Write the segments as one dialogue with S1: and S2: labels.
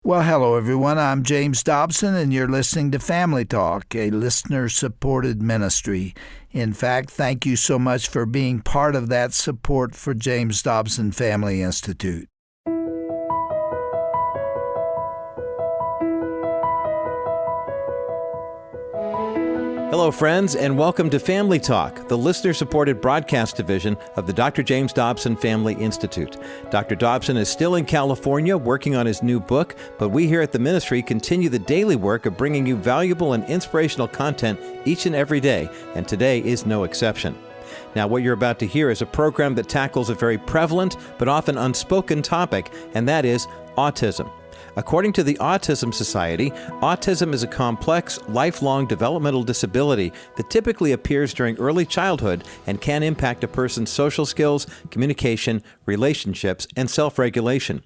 S1: Well, hello, everyone. I'm James Dobson, and you're listening to Family Talk, a listener-supported ministry. In fact, thank you so much for being part of that support for James Dobson Family Institute.
S2: Hello, friends, and welcome to Family Talk, the listener-supported broadcast division of the Dr. James Dobson Family Institute. Dr. Dobson is still in California working on his new book, but we here at the ministry continue the daily work of bringing you valuable and inspirational content each and every day, and today is no exception. Now, what you're about to hear is a program that tackles a very prevalent but often unspoken topic, and that is autism. According to the Autism Society, autism is a complex, lifelong developmental disability that typically appears during early childhood and can impact a person's social skills, communication, relationships, and self-regulation.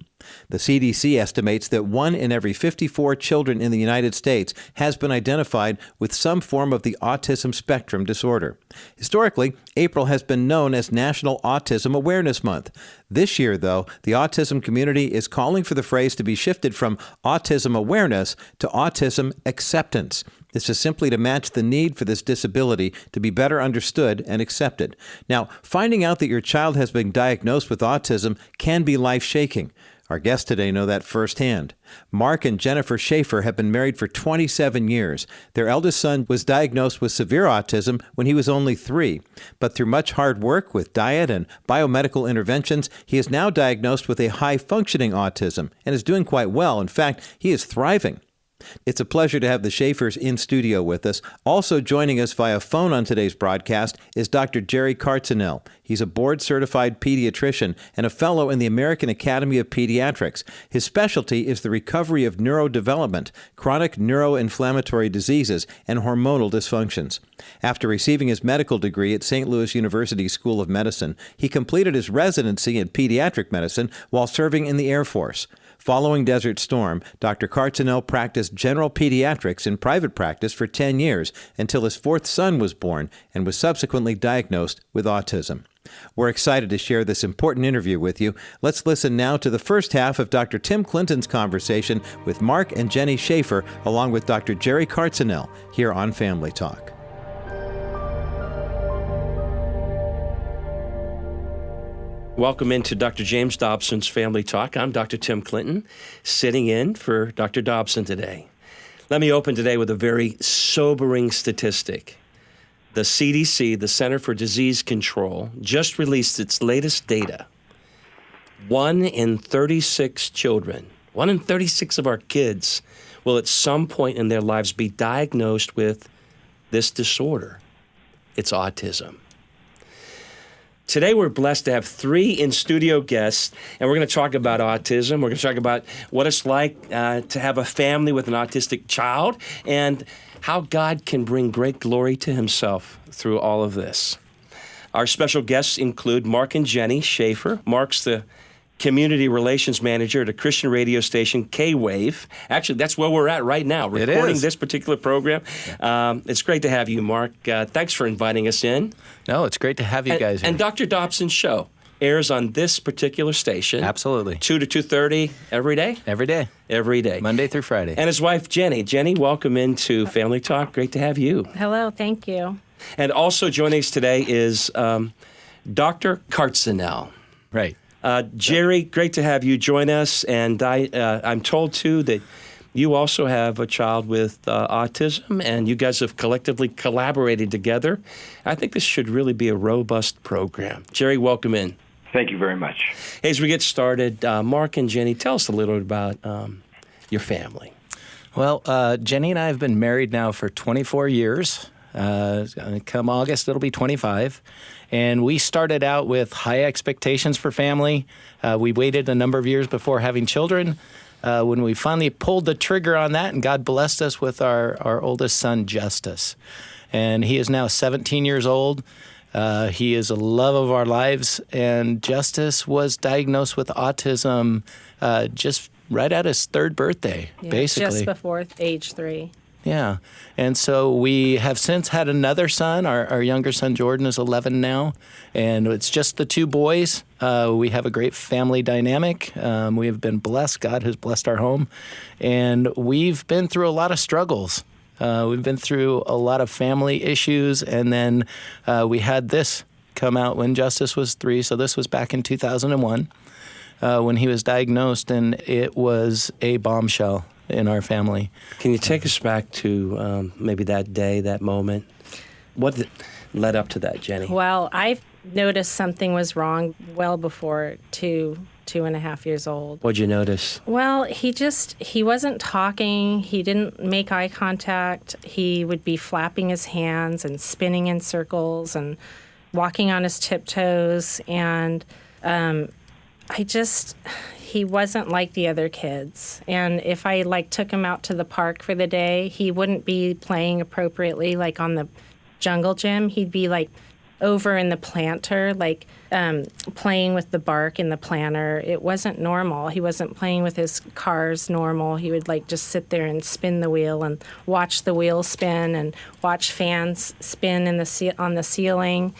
S2: The CDC estimates that 1 in every 54 children in the United States has been identified with some form of the autism spectrum disorder. Historically, April has been known as National Autism Awareness Month. This year, though, the autism community is calling for the phrase to be shifted from autism awareness to autism acceptance. This is simply to match the need for this disability to be better understood and accepted. Now, finding out that your child has been diagnosed with autism can be life-shaking. Our guests today know that firsthand. Mark and Jennifer Shaffer have been married for 27 years. Their eldest son was diagnosed with severe autism when he was only 3. But through much hard work with diet and biomedical interventions, he is now diagnosed with a high-functioning autism and is doing quite well. In fact, he is thriving. It's a pleasure to have the Shaffers in studio with us. Also joining us via phone on today's broadcast is Dr. Jerry Cartzenell. He's a board-certified pediatrician and a fellow in the American Academy of Pediatrics. His specialty is the recovery of neurodevelopment, chronic neuroinflammatory diseases, and hormonal dysfunctions. After receiving his medical degree at St. Louis University School of Medicine, he completed his residency in pediatric medicine while serving in the Air Force. Following Desert Storm, Dr. Cartzenell practiced general pediatrics in private practice for 10 years until his 4th son was born and was subsequently diagnosed with autism. We're excited to share this important interview with you. Let's listen now to the first half of Dr. Tim Clinton's conversation with Mark and Jenny Shaffer, along with Dr. Jerry Cartzenell, here on Family Talk.
S3: Welcome into Dr. James Dobson's Family Talk. I'm Dr. Tim Clinton, sitting in for Dr. Dobson today. Let me open today with a very sobering statistic. The CDC, the Center for Disease Control, just released its latest data. 1 in 36 children, 1 in 36 of our kids will at some point in their lives be diagnosed with this disorder. It's autism. Today, we're blessed to have 3 in-studio guests, and we're going to talk about autism. We're going to talk about what it's like to have a family with an autistic child and how God can bring great glory to himself through all of this. Our special guests include Mark and Jenny Shaffer. Mark's the Community Relations Manager at a Christian radio station, KWVE. Actually, that's where we're at right now, recording this particular program. It's great to have you, Mark. Thanks for inviting us in.
S4: No, it's great to have you guys here.
S3: And Dr. Dobson's show airs on this particular station.
S4: Absolutely.
S3: 2 to 2:30 every day?
S4: Every day.
S3: Every day.
S4: Monday through Friday.
S3: And his wife, Jenny. Jenny, welcome into Family Talk. Great to have you.
S5: Hello, thank you.
S3: And also joining us today is Dr. Cartzenell.
S4: Right.
S3: Jerry, great to have you join us. And I'm told, too, that you also have a child with autism, and you guys have collectively collaborated together. I think this should really be a robust program. Jerry, welcome in.
S6: Thank you very much.
S3: Hey, as we get started, Mark and Jenny, tell us a little bit about your family.
S4: Well, Jenny and I have been married now for 24 years. Come August, it'll be 25. And we started out with high expectations for family. We waited a number of years before having children. When we finally pulled the trigger on that, and God blessed us with our oldest son, Justice. And he is now 17 years old. He is a love of our lives. And Justice was diagnosed with autism just right at his 3rd birthday, basically.
S5: Just before age 3.
S4: Yeah. And so we have since had another son. Our younger son, Jordan, is 11 now. And it's just the two boys. We have a great family dynamic. We have been blessed. God has blessed our home. And we've been through a lot of struggles. We've been through a lot of family issues. And then we had this come out when Justice was 3. So this was back in 2001 when he was diagnosed. And it was a bombshell in our family.
S3: Can you take us back to maybe that day, that moment? What led up to that, Jenny?
S5: Well, I noticed something was wrong well before 2.5 years old.
S3: What'd you notice?
S5: Well, he wasn't talking. He didn't make eye contact. He would be flapping his hands and spinning in circles and walking on his tiptoes. And he wasn't like the other kids. And if I took him out to the park for the day, he wouldn't be playing appropriately like on the jungle gym. He'd be over in the planter, playing with the bark in the planter. It wasn't normal. He wasn't playing with his cars normal. He would just sit there and spin the wheel and watch the wheel spin and watch fans spin on the ceiling.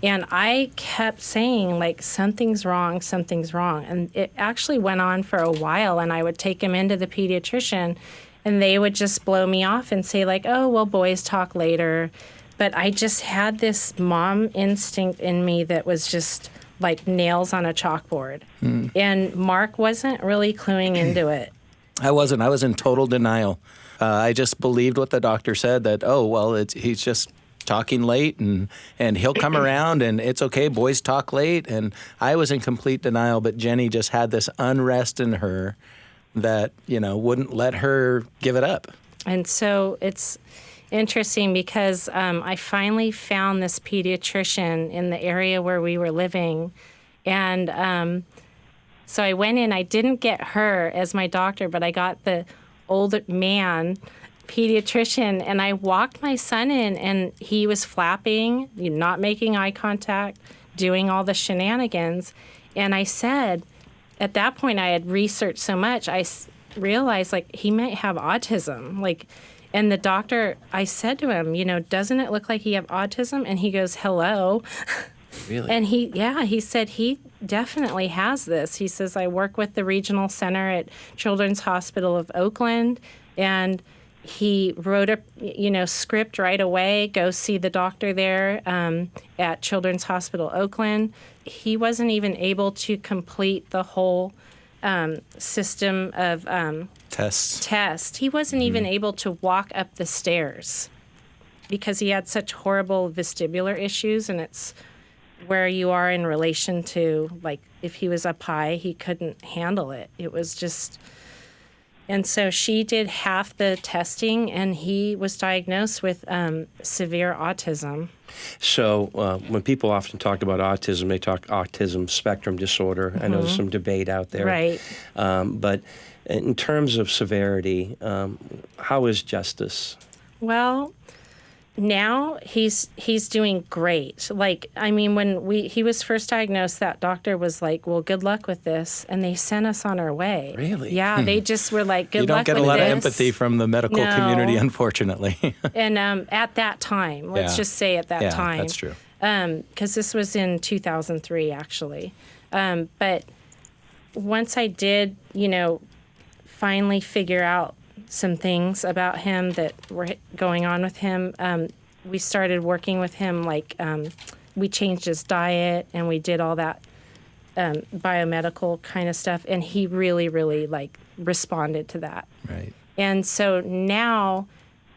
S5: And I kept saying, something's wrong, something's wrong. And it actually went on for a while, and I would take him into the pediatrician, and they would just blow me off and say, oh, well, boys talk later. But I just had this mom instinct in me that was just like nails on a chalkboard. And Mark wasn't really cluing into it.
S4: I wasn't. I was in total denial. I just believed what the doctor said, that, he's just talking late and he'll come around and it's okay, boys talk late. And I was in complete denial, but Jenny just had this unrest in her that, wouldn't let her give it up.
S5: And so it's interesting because I finally found this pediatrician in the area where we were living. And so I went in. I didn't get her as my doctor, but I got the old man pediatrician, and I walked my son in, and he was flapping, not making eye contact, doing all the shenanigans. And I said, at that point, I had researched so much, I realized he might have autism. And the doctor, I said to him, doesn't it look like he have autism? And he goes, hello.
S3: Really?
S5: And he said he definitely has this. He says, I work with the regional center at Children's Hospital of Oakland, and he wrote a script right away, go see the doctor there at Children's Hospital Oakland. He wasn't even able to complete the whole system of test. He wasn't even able to walk up the stairs because he had such horrible vestibular issues, and it's where you are in relation to, if he was up high, he couldn't handle it. It was just... And so she did half the testing, and he was diagnosed with severe autism.
S3: So when people often talk about autism, they talk autism spectrum disorder. I know there's some debate out there.
S5: Right.
S3: But in terms of severity, how is Justice?
S5: Well, now he's doing great. When he was first diagnosed, that doctor was like, well, good luck with this. And they sent us on our way.
S3: Really?
S5: Yeah, they just were like, good luck with this.
S4: You don't get a lot of empathy from the medical community, unfortunately.
S5: And at that time, let's just say at that time.
S4: Yeah, that's true.
S5: Because this was in 2003, actually. But once I did, finally figure out some things about him that were going on with him, we started working with him. We changed his diet, and we did all that biomedical kind of stuff, and he really, really responded to that.
S4: Right.
S5: And so now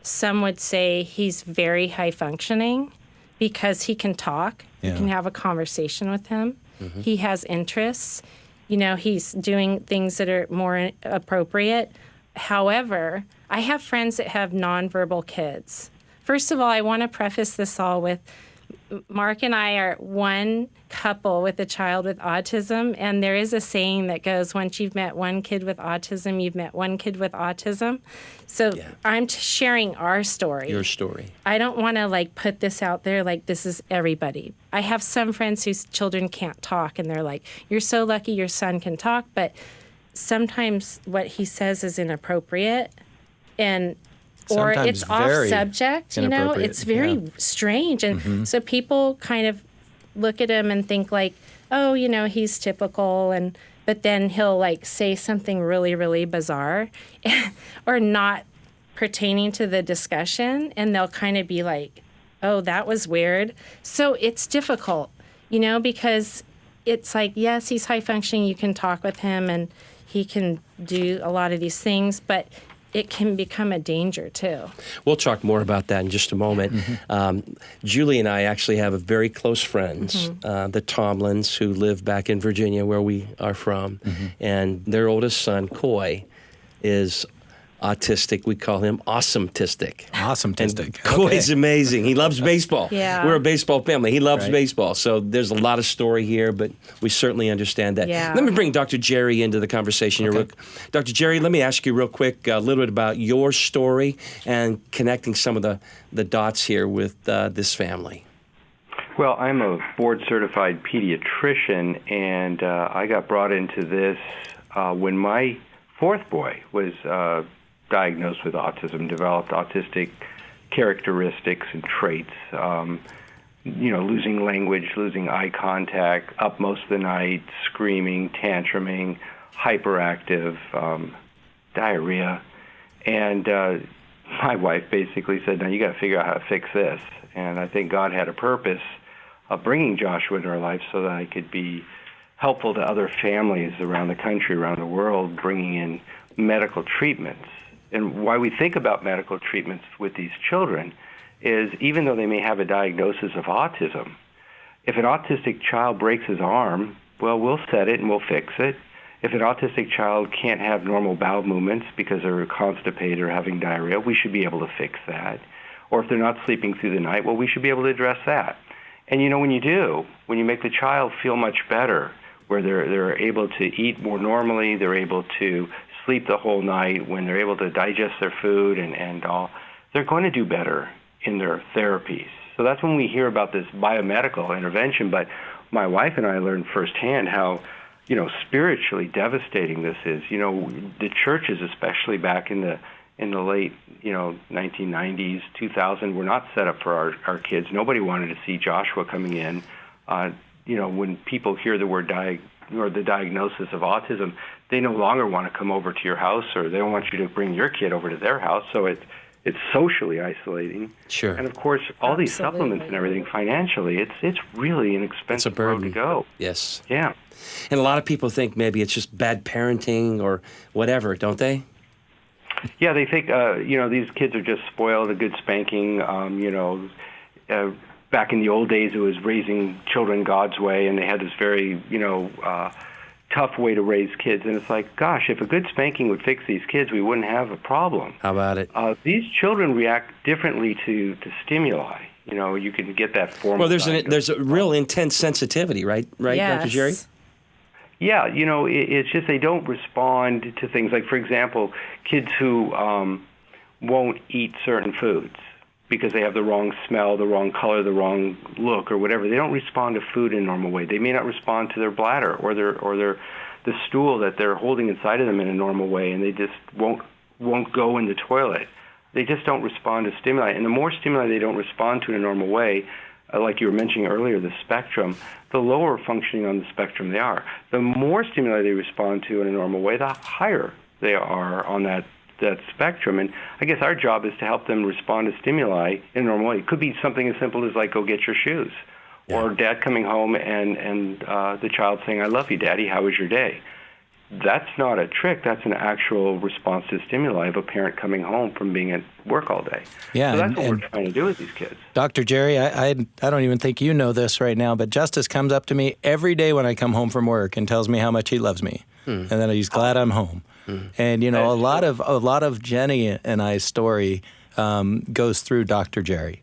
S5: some would say he's very high functioning because he can talk.
S4: Yeah.
S5: You can have a conversation with him. He has interests. He's doing things that are more appropriate. However, I have friends that have nonverbal kids. First of all, I want to preface this all with Mark and I are one couple with a child with autism, and there is a saying that goes, once you've met one kid with autism, you've met one kid with autism. So I'm sharing our story.
S3: Your story.
S5: I don't want to put this out there this is everybody. I have some friends whose children can't talk, and they're like, you're so lucky your son can talk, but sometimes what he says is inappropriate, and or
S4: Sometimes
S5: it's off
S4: very
S5: subject,
S4: inappropriate.
S5: it's very strange. And so people kind of look at him and think like, oh, he's typical. But then he'll like say something really, really bizarre or not pertaining to the discussion. And they'll kind of be like, oh, that was weird. So it's difficult, because it's like, yes, he's high functioning. You can talk with him and he can do a lot of these things, but it can become a danger too.
S3: We'll talk more about that in just a moment. Julie and I actually have a very close friends, the Tomlins, who live back in Virginia, where we are from, and their oldest son, Coy, is autistic. We call him Awesome-tistic.
S4: Awesome-tistic.
S3: And Coy's amazing. He loves baseball.
S5: Yeah.
S3: We're a baseball family. He loves
S4: Right.
S3: baseball. So there's a lot of story here, but we certainly understand that.
S5: Yeah.
S3: Let me bring Dr. Jerry into the conversation here. Dr. Jerry, let me ask you real quick a little bit about your story and connecting some of the dots here with this family.
S6: Well, I'm a board-certified pediatrician, and I got brought into this when my fourth boy was diagnosed with autism, developed autistic characteristics and traits, losing language, losing eye contact, up most of the night, screaming, tantruming, hyperactive, diarrhea. And my wife basically said, now you got to figure out how to fix this. And I think God had a purpose of bringing Joshua into our life so that I could be helpful to other families around the country, around the world, bringing in medical treatments. And why we think about medical treatments with these children is even though they may have a diagnosis of autism, if an autistic child breaks his arm, well, we'll set it and we'll fix it. If an autistic child can't have normal bowel movements because they're constipated or having diarrhea, we should be able to fix that. Or if they're not sleeping through the night, well, we should be able to address that. And when you do, when you make the child feel much better, where they're able to eat more normally, they're able to sleep the whole night, when they're able to digest their food and all, they're going to do better in their therapies. So that's when we hear about this biomedical intervention. But my wife and I learned firsthand how, spiritually devastating this is. The churches, especially back in the late, 1990s, 2000, were not set up for our kids. Nobody wanted to see Joshua coming in. When people hear the word or the diagnosis of autism, they no longer want to come over to your house, or they don't want you to bring your kid over to their house. So it's socially isolating.
S3: Sure.
S6: And of course, all these supplements and everything financially, it's really an expensive road to go.
S3: Yes.
S6: Yeah.
S3: And a lot of people think maybe it's just bad parenting or whatever, don't they?
S6: Yeah, they think these kids are just spoiled, a good spanking. Back in the old days, it was raising children God's way, and they had this very tough way to raise kids. And it's like, gosh, if a good spanking would fix these kids, we wouldn't have a problem.
S3: How about it?
S6: These children react differently to stimuli. You can get that form.
S3: Well, there's a real intense sensitivity, right,
S5: Yes.
S3: Dr. Jerry?
S6: Yeah, it's just they don't respond to things. Like, for example, kids who won't eat certain foods because they have the wrong smell, the wrong color, the wrong look, or whatever. They don't respond to food in a normal way. They may not respond to their bladder or the stool that they're holding inside of them in a normal way, and they just won't go in the toilet. They just don't respond to stimuli. And the more stimuli they don't respond to in a normal way, like you were mentioning earlier, the spectrum, the lower functioning on the spectrum they are. The more stimuli they respond to in a normal way, the higher they are on that spectrum. And I guess our job is to help them respond to stimuli in a normal way. It could be something as simple as like, go get your shoes. Yeah. Or dad coming home and the child saying, I love you, Daddy, how was your day? That's not a trick. That's an actual response to stimuli of a parent coming home from being at work all day.
S4: Yeah,
S6: so that's what we're trying to do with these kids.
S4: Dr. Jerry, I don't even think you know this right now, but Justice comes up to me every day when I come home from work and tells me how much he loves me, and that he's glad I'm home. And a lot of Jenny and I's story goes through Dr. Jerry.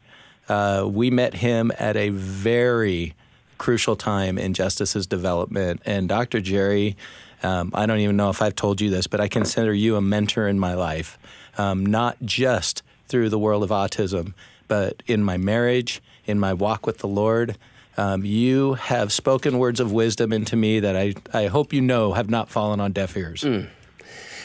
S4: We met him at a very crucial time in Justice's development, and Dr. Jerry, I don't even know if I've told you this, but I consider you a mentor in my life, not just through the world of autism, but in my marriage, in my walk with the Lord. You have spoken words of wisdom into me that I hope have not fallen on deaf ears.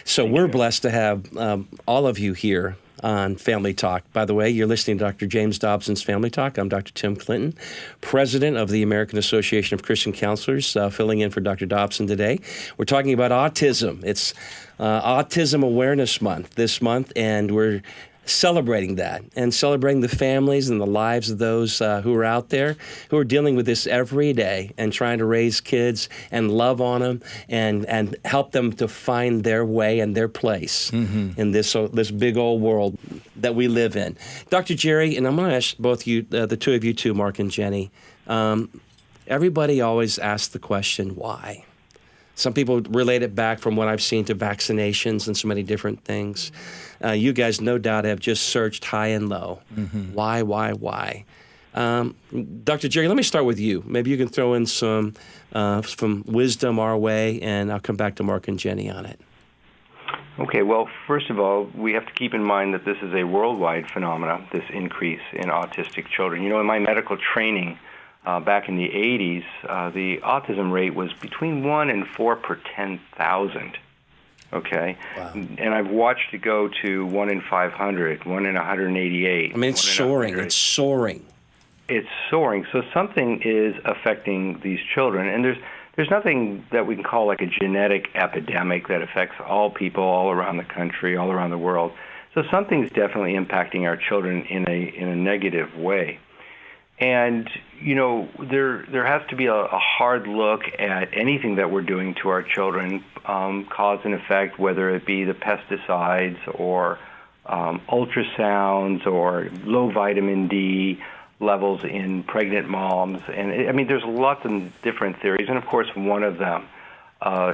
S3: So we're blessed to have all of you here on Family Talk. By the way, you're listening to Dr. James Dobson's Family Talk. I'm Dr. Tim Clinton, president of the American Association of Christian Counselors, filling in for Dr. Dobson today. We're talking about autism. It's Autism Awareness Month this month, and we're celebrating that and celebrating the families and the lives of those who are out there who are dealing with this every day and trying to raise kids and love on them and help them to find their way and their place in this big old world that we live in. Dr. Jerry, and I'm going to ask both you, the two of you too, Mark and Jenny, everybody always asks the question, why? Some people relate it back from what I've seen to vaccinations and so many different things. You guys, no doubt, have just searched high and low. Why? Dr. Jerry, let me start with you. Maybe you can throw in some wisdom our way, and I'll come back to Mark and Jenny on it.
S6: Okay, well, first of all, we have to keep in mind that this is a worldwide phenomenon, this increase in autistic children. You know, in my medical training, back in the 80s, the autism rate was between 1 and 4 per 10,000. Okay?
S3: Wow.
S6: And I've watched it go to 1 in 500, 1 in 188.
S3: I mean, it's soaring. It's soaring.
S6: It's soaring. So something is affecting these children. And there's nothing that we can call like a genetic epidemic that affects all people all around the country, all around the world. So something's definitely impacting our children in a negative way. And, you know, there has to be a hard look at anything that we're doing to our children, cause and effect, whether it be the pesticides or ultrasounds or low vitamin D levels in pregnant moms. And, I mean, there's lots of different theories. And, of course, one of them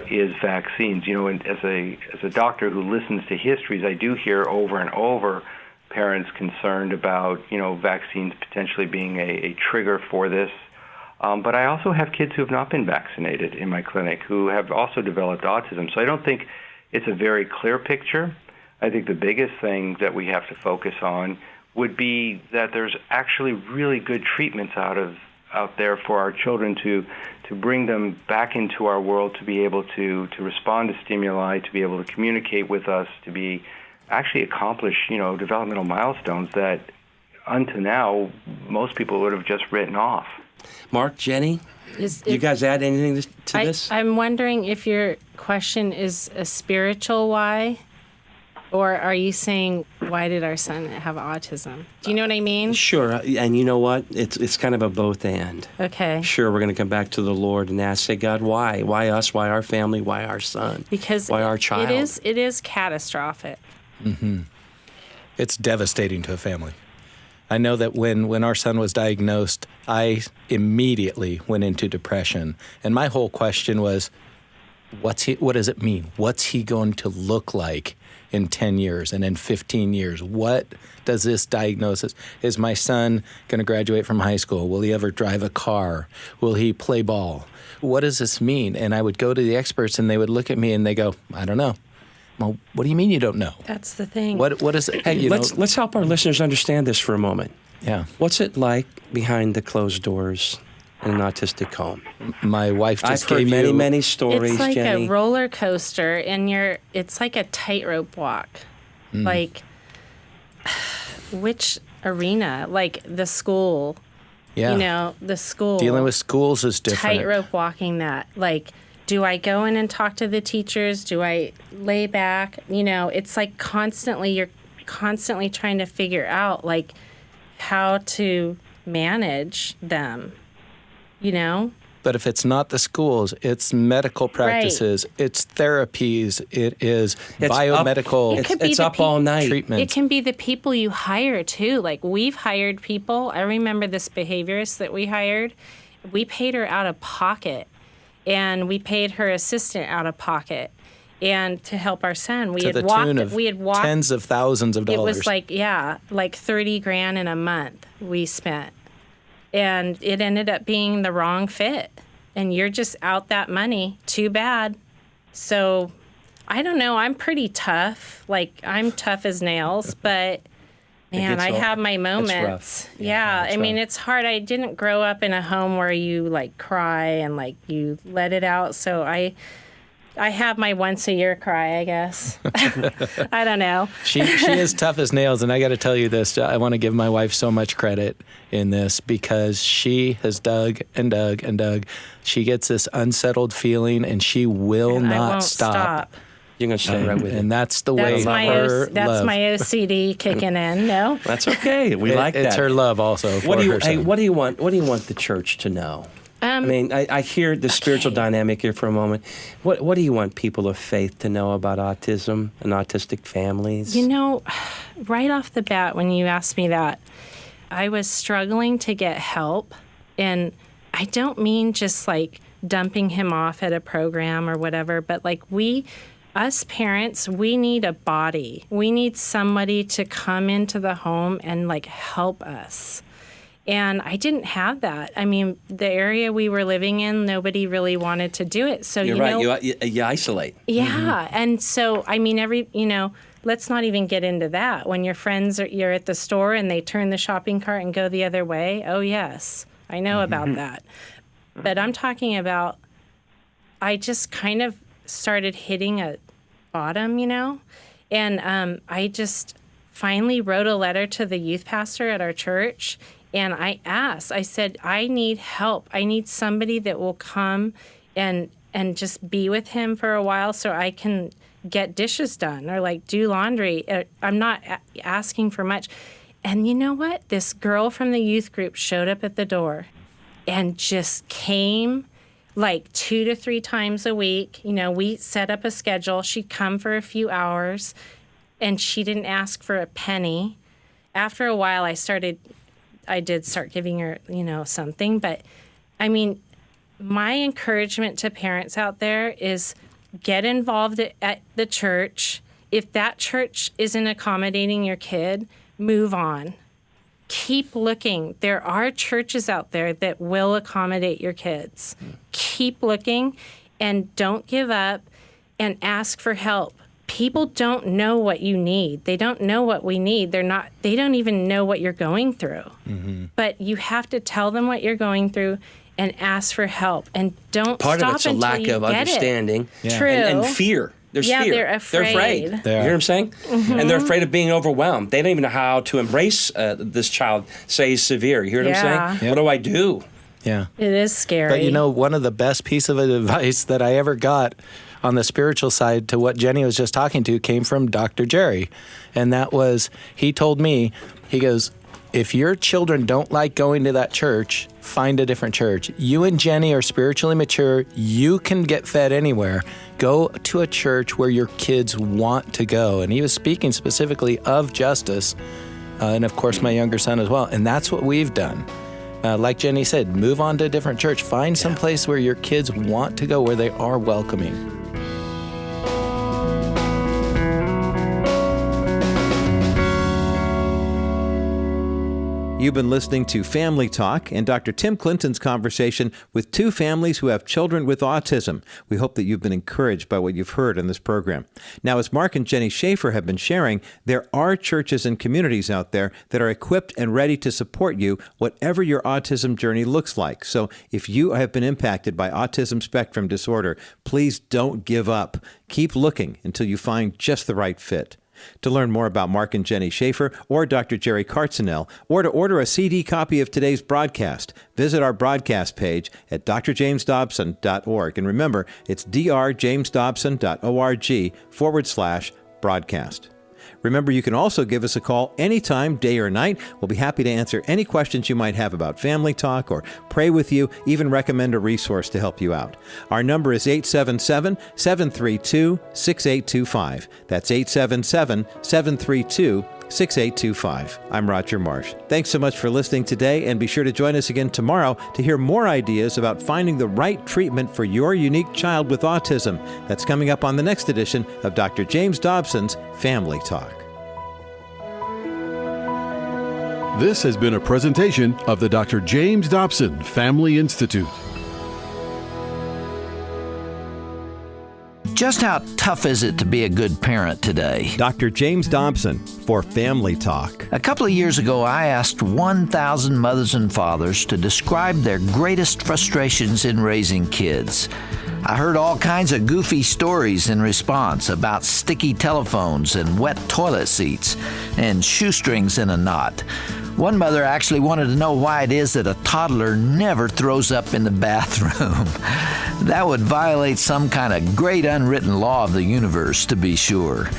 S6: is vaccines. You know, and as a doctor who listens to histories, I do hear over and over parents concerned about, you know, vaccines potentially being a trigger for this. But I also have kids who have not been vaccinated in my clinic who have also developed autism. So I don't think it's a very clear picture. I think the biggest thing that we have to focus on would be that there's actually really good treatments out there for our children to bring them back into our world, to be able to respond to stimuli, to be able to communicate with us, to be actually accomplish, you know, developmental milestones that until now most people would have just written off.
S3: Mark, Jenny, you guys add anything to this?
S5: I'm wondering if your question is a spiritual why, or are you saying, why did our son have autism? Do you know what I mean?
S3: Sure, and you know what? It's kind of a both and.
S5: Okay.
S3: Sure, we're going to come back to the Lord and ask, say, God, why? Why us? Why our family? Why our son?
S5: Because
S3: why our child?
S5: It is catastrophic.
S4: It's devastating to a family. I know that when our son was diagnosed, I immediately went into depression. And my whole question was, what does it mean? What's he going to look like in 10 years and in 15 years? What does this diagnosis? Is my son going to graduate from high school? Will he ever drive a car? Will he play ball? What does this mean? And I would go to the experts and they would look at me and they go, I don't know. Well, what do you mean you don't know?
S5: That's the thing.
S4: What is it?
S3: Hey, let's help our listeners understand this for a moment.
S4: Yeah.
S3: What's it like behind the closed doors in an autistic home?
S4: My wife just
S3: I've
S4: gave
S3: heard
S4: you
S3: many stories,
S5: It's like
S3: Jenny.
S5: a roller coaster, and it's like a tightrope walk. Like, which arena? Like the school.
S4: Yeah.
S5: You know, the school.
S4: Dealing with schools is different.
S5: Tightrope walking that. Like, do I go in and talk to the teachers? Do I lay back? You know, it's like you're constantly trying to figure out, like, how to manage them, you know?
S4: But if it's not the schools, it's medical practices, it's therapies, it's biomedical.
S3: It's up all night.
S4: Treatment.
S5: It can be the people you hire, too. Like, we've hired people. I remember this behaviorist that we hired. We paid her out of pocket. And we paid her assistant out of pocket, and to help our son, we had walked
S4: tens of thousands of dollars.
S5: It was like $30,000 in a month we spent, and it ended up being the wrong fit. And you're just out that money. Too bad. So, I don't know. I'm pretty tough. Like, I'm tough as nails, but. Man, I have my moments. Yeah, I mean, it's hard. I didn't grow up in a home where you, like, cry and, like, you let it out. So I I have my once a year cry, I guess. I don't know.
S4: She is tough as nails, and I got to tell you this. I want to give my wife so much credit in this because she has dug and dug and dug. She gets this unsettled feeling, and she will
S5: And I
S4: not
S5: won't
S4: stop.
S3: You're going to stay right with it.
S4: And that's the way
S5: That's my
S4: her
S5: that's
S4: love.
S5: my OCD kicking in. No.
S3: That's okay. We like that.
S4: It's her love also for her son.
S3: What do you want the church to know? I mean, I hear the spiritual dynamic here for a moment. What do you want people of faith to know about autism and autistic families?
S5: You know, right off the bat, when you asked me that, I was struggling to get help. And I don't mean just like dumping him off at a program or whatever, but like us parents, we need a body. We need somebody to come into the home and like help us. And I didn't have that. I mean, the area we were living in, nobody really wanted to do it. So
S3: You're right. You isolate.
S5: Yeah.
S3: Mm-hmm.
S5: And so, I mean, let's not even get into that. When your friends you're at the store and they turn the shopping cart and go the other way. Oh, yes. I know about that. But I'm talking about, I just kind of started hitting a bottom, and I just finally wrote a letter to the youth pastor at our church. And I said, I need help. I need somebody that will come and just be with him for a while so I can get dishes done or like do laundry. I'm not asking for much. And you know what? This girl from the youth group showed up at the door and just came like 2 to 3 times a week. We set up a schedule. She'd come for a few hours and she didn't ask for a penny. After a while, I did start giving her, something. But, I mean, my encouragement to parents out there is get involved at the church. If that church isn't accommodating your kid, move on. Keep looking. There are churches out there that will accommodate your kids. Keep looking and don't give up and ask for help. People don't know what you need. They don't know what we need. They don't even know what you're going through. Mm-hmm. But you have to tell them what you're going through and ask for help. And don't
S3: Part
S5: stop
S3: of it's a
S5: until
S3: lack
S5: you
S3: of
S5: get
S3: understanding.
S5: It. True.
S3: And fear. There's fear.
S5: They're afraid.
S3: You hear what I'm saying? Mm-hmm. And they're afraid of being overwhelmed. They don't even know how to embrace this child, say he's severe. You hear what I'm saying?
S4: Yeah.
S3: What do I do?
S4: Yeah.
S5: It is scary.
S4: But one of the best piece of advice that I ever got on the spiritual side to what Jenny was just talking to came from Dr. Jerry. And that was, he told me, he goes, if your children don't like going to that church, find a different church. You and Jenny are spiritually mature. You can get fed anywhere. Go to a church where your kids want to go. And he was speaking specifically of Justice, and of course my younger son as well. And that's what we've done. Like Jenny said, move on to a different church. Find some place where your kids want to go, where they are welcoming.
S2: You've been listening to Family Talk and Dr. Tim Clinton's conversation with 2 families who have children with autism. We hope that you've been encouraged by what you've heard in this program. Now, as Mark and Jenny Shaffer have been sharing, there are churches and communities out there that are equipped and ready to support you, whatever your autism journey looks like. So if you have been impacted by autism spectrum disorder, please don't give up. Keep looking until you find just the right fit. To learn more about Mark and Jenny Shaffer or Dr. Jerry Cartzenell, or to order a CD copy of today's broadcast, visit our broadcast page at drjamesdobson.org. And remember, it's drjamesdobson.org/broadcast. Remember, you can also give us a call anytime, day or night. We'll be happy to answer any questions you might have about Family Talk or pray with you, even recommend a resource to help you out. Our number is 877-732-6825. That's 877-732-6825. I'm Roger Marsh. Thanks so much for listening today, and be sure to join us again tomorrow to hear more ideas about finding the right treatment for your unique child with autism. That's coming up on the next edition of Dr. James Dobson's Family Talk.
S7: This has been a presentation of the Dr. James Dobson Family Institute.
S1: Just how tough is it to be a good parent today?
S2: Dr. James Dobson for Family Talk.
S1: A couple of years ago, I asked 1,000 mothers and fathers to describe their greatest frustrations in raising kids. I heard all kinds of goofy stories in response about sticky telephones and wet toilet seats and shoestrings in a knot. One mother actually wanted to know why it is that a toddler never throws up in the bathroom. That would violate some kind of great unwritten law of the universe, to be sure.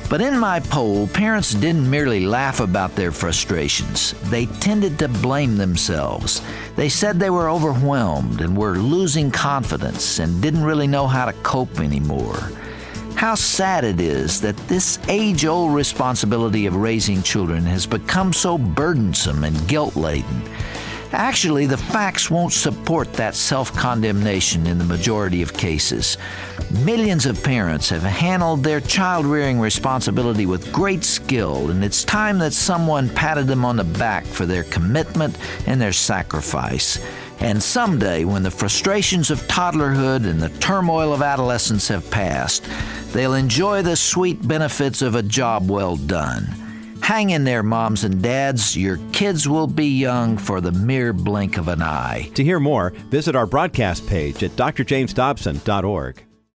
S1: But in my poll, parents didn't merely laugh about their frustrations. They tended to blame themselves. They said they were overwhelmed and were losing confidence and didn't really know how to cope anymore. How sad it is that this age-old responsibility of raising children has become so burdensome and guilt-laden. Actually, the facts won't support that self-condemnation in the majority of cases. Millions of parents have handled their child-rearing responsibility with great skill, and it's time that someone patted them on the back for their commitment and their sacrifice. And someday, when the frustrations of toddlerhood and the turmoil of adolescence have passed, they'll enjoy the sweet benefits of a job well done. Hang in there, moms and dads. Your kids will be young for the mere blink of an eye.
S2: To hear more, visit our broadcast page at drjamesdobson.org.